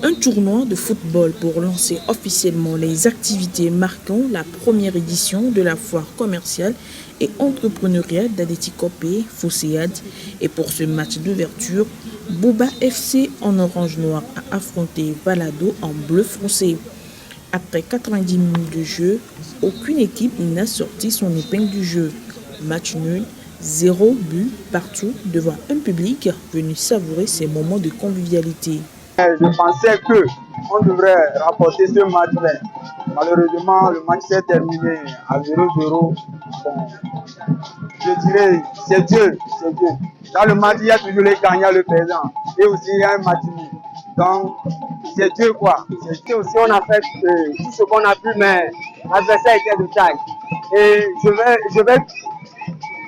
Un tournoi de football pour lancer officiellement les activités marquant la première édition de la foire commerciale et entrepreneuriale d'Adétikopé, Fosséade. Et pour ce match d'ouverture, Boba FC en orange noir a affronté Valado en bleu foncé. Après 90 minutes de jeu, aucune équipe n'a sorti son épingle du jeu. Match nul, 0 but partout devant un public venu savourer ces moments de convivialité. Je pensais qu'on devrait rapporter ce match, mais malheureusement le match s'est terminé à 0-0. Bon, je dirais c'est Dieu, c'est Dieu. Dans le match, il y a toujours les gagnants, le perdant. Et aussi il y a un match nul. Donc c'est Dieu quoi. C'est aussi on a fait tout ce qu'on a pu, mais l'adversaire était de taille. Et je vais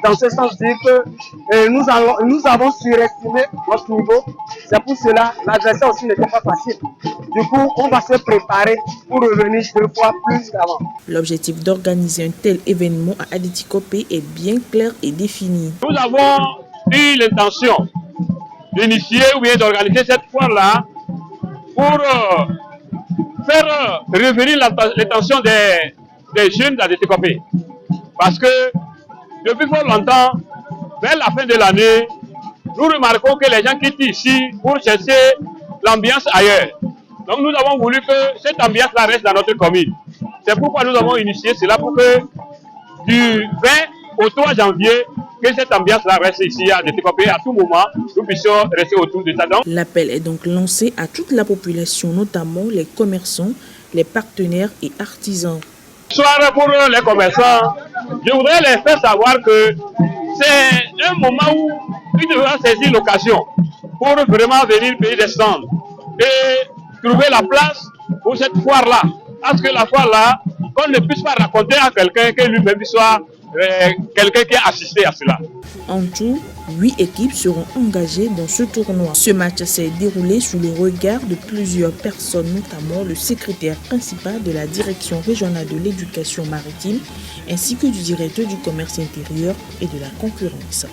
dans ce sens dire que nous avons surestimé notre niveau. C'est pour cela l'adversaire aussi n'était pas facile. Du coup, on va se préparer pour revenir 2 fois plus qu'avant. L'objectif d'organiser un tel événement à Adétikopé est bien clair et défini. Nous avons eu l'intention d'initier ou bien d'organiser cette foire-là pour faire revenir l'attention des jeunes d'Adétikopé. Parce que depuis fort longtemps, vers la fin de l'année, nous remarquons que les gens quittent ici pour chercher l'ambiance ailleurs. Donc nous avons voulu que cette ambiance-là reste dans notre commune. C'est pourquoi nous avons initié cela pour que du 20 au 3 janvier, que cette ambiance-là reste ici à Adétikopé à tout moment, nous puissions rester autour de ça. L'appel est donc lancé à toute la population, notamment les commerçants, les partenaires et artisans. Soir pour les commerçants, je voudrais les faire savoir que c'est un moment où ils devront saisir l'occasion pour vraiment venir payer des stands et trouver la place pour cette foire-là. Parce que la foire-là, qu'on ne puisse pas raconter à quelqu'un que lui-même soit quelqu'un qui a assisté à cela. En tout, 8 équipes seront engagées dans ce tournoi. Ce match s'est déroulé sous le regard de plusieurs personnes, notamment le secrétaire principal de la direction régionale de l'éducation maritime, ainsi que du directeur du commerce intérieur et de la concurrence.